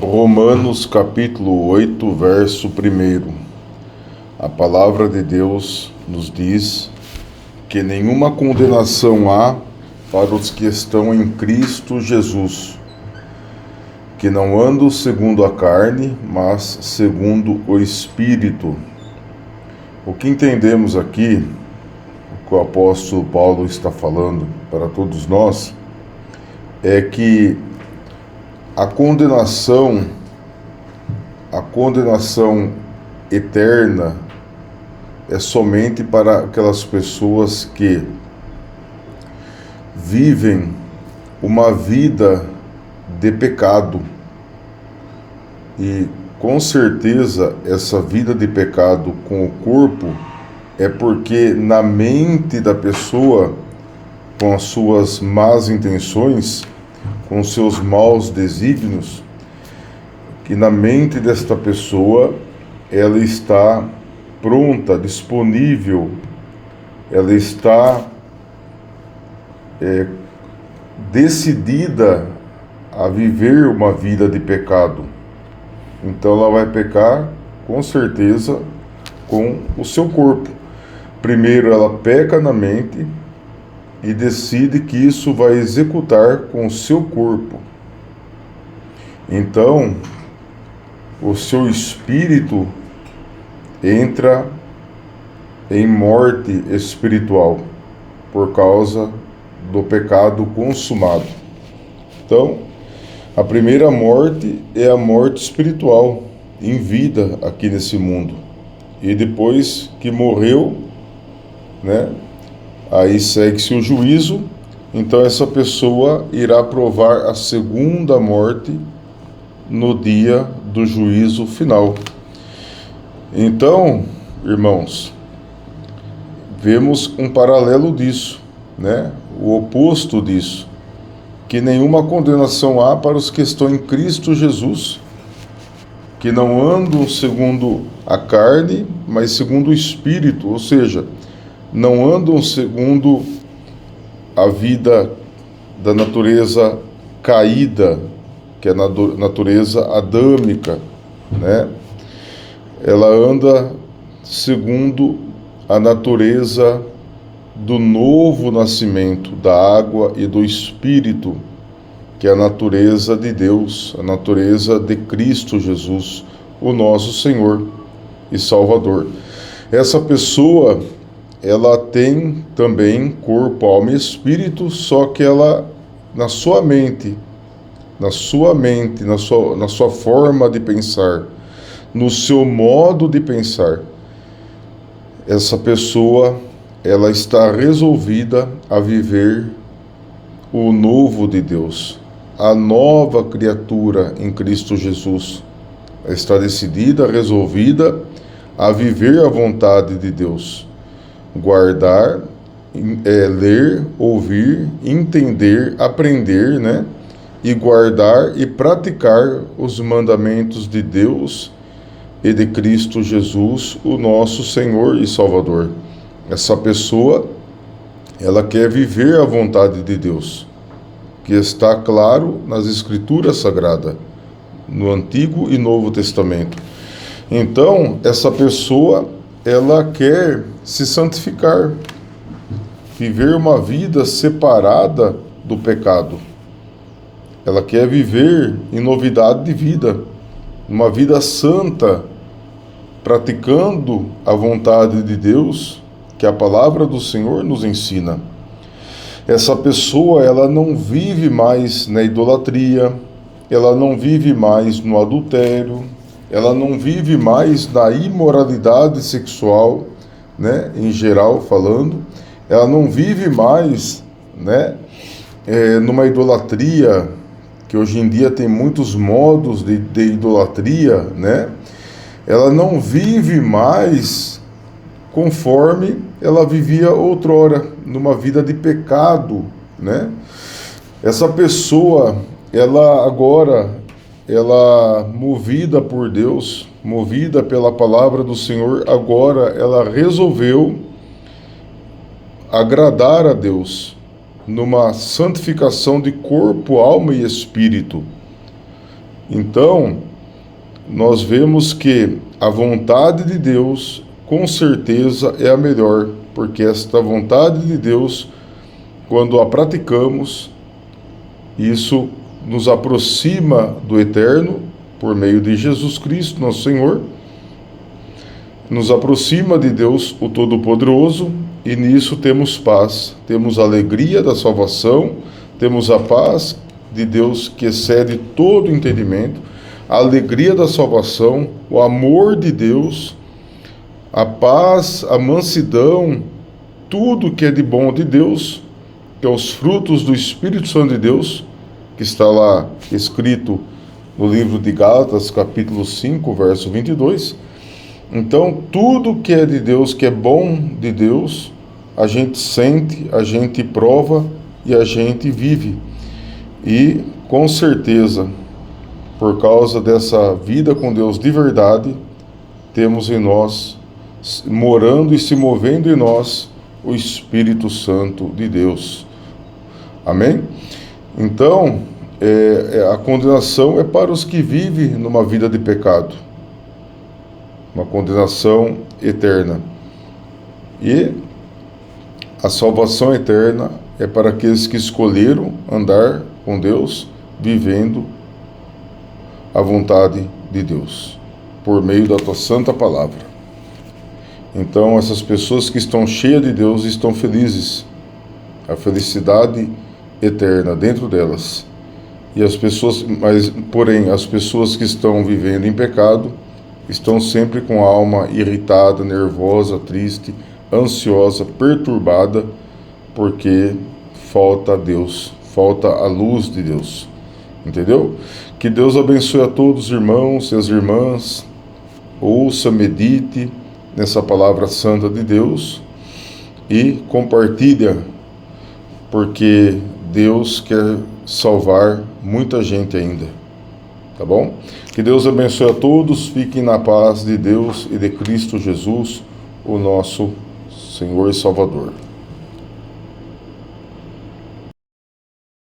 Romanos capítulo 8, verso 1. A palavra de Deus nos diz que nenhuma condenação há para os que estão em Cristo Jesus, que não andam segundo a carne, mas segundo o Espírito. O que entendemos aqui, o que o apóstolo Paulo está falando para todos nós, é que a condenação eterna é somente para aquelas pessoas que vivem uma vida de pecado. E com certeza essa vida de pecado com o corpo é porque na mente da pessoa, com as suas más intenções, com seus maus desígnios, que na mente desta pessoa ela está pronta, disponível, ela está decidida a viver uma vida de pecado. Então ela vai pecar com certeza com o seu corpo. Primeiro ela peca na mente e decide que isso vai executar com o seu corpo. Então, o seu espírito entra em morte espiritual por causa do pecado consumado. Então, a primeira morte é a morte espiritual, em vida aqui nesse mundo. E depois que morreu, aí segue-se o juízo. Então essa pessoa irá provar a segunda morte no dia do juízo final. Então, irmãos, vemos um paralelo disso, o oposto disso, que nenhuma condenação há para os que estão em Cristo Jesus, que não andam segundo a carne, mas segundo o Espírito, ou seja, não andam segundo a vida da natureza caída, que é a natureza adâmica, Ela anda segundo a natureza do novo nascimento, da água e do Espírito, que é a natureza de Deus, a natureza de Cristo Jesus, o nosso Senhor e Salvador. Essa pessoa, ela tem também corpo, alma e espírito, só que ela, na sua mente, na sua forma de pensar, no seu modo de pensar, essa pessoa, ela está resolvida a viver o novo de Deus, a nova criatura em Cristo Jesus. Ela está decidida, resolvida a viver a vontade de Deus. Guardar, ler, ouvir, entender, aprender, e guardar e praticar os mandamentos de Deus e de Cristo Jesus, o nosso Senhor e Salvador. Essa pessoa, ela quer viver a vontade de Deus, que está claro nas Escrituras Sagradas, no Antigo e Novo Testamento. Então, essa pessoa, ela quer se santificar, viver uma vida separada do pecado. Ela quer viver em novidade de vida, uma vida santa, praticando a vontade de Deus, que a palavra do Senhor nos ensina. Essa pessoa, ela não vive mais na idolatria, ela não vive mais no adultério, ela não vive mais na imoralidade sexual, em geral falando, ela não vive mais, numa idolatria, que hoje em dia tem muitos modos de idolatria, ela não vive mais conforme ela vivia outrora, numa vida de pecado, Essa pessoa, ela agora, movida por Deus, movida pela palavra do Senhor, agora ela resolveu agradar a Deus, numa santificação de corpo, alma e espírito. Então, nós vemos que a vontade de Deus, com certeza, é a melhor, porque esta vontade de Deus, quando a praticamos, isso nos aproxima do Eterno, por meio de Jesus Cristo, nosso Senhor, nos aproxima de Deus, o Todo-Poderoso, e nisso temos paz, temos a alegria da salvação, temos a paz de Deus que excede todo entendimento, a alegria da salvação, o amor de Deus, a paz, a mansidão, tudo que é de bom de Deus, que é os frutos do Espírito Santo de Deus, que está lá escrito no livro de Gálatas, capítulo 5, verso 22. Então, tudo que é de Deus, que é bom de Deus, a gente sente, a gente prova e a gente vive. E, com certeza, por causa dessa vida com Deus de verdade, temos em nós, morando e se movendo em nós, o Espírito Santo de Deus. Amém? Então, a condenação é para os que vivem numa vida de pecado. Uma condenação eterna. E a salvação eterna é para aqueles que escolheram andar com Deus, vivendo a vontade de Deus, por meio da tua santa palavra. Então, essas pessoas que estão cheias de Deus estão felizes. A felicidade eterna dentro delas. E as pessoas, porém, as pessoas que estão vivendo em pecado estão sempre com a alma irritada, nervosa, triste, ansiosa, perturbada, porque falta Deus, falta a luz de Deus. Entendeu? Que Deus abençoe a todos os irmãos e as irmãs. Ouça, medite nessa palavra santa de Deus e compartilha, porque Deus quer salvar muita gente ainda. Tá bom? Que Deus abençoe a todos, fiquem na paz de Deus e de Cristo Jesus, o nosso Senhor e Salvador.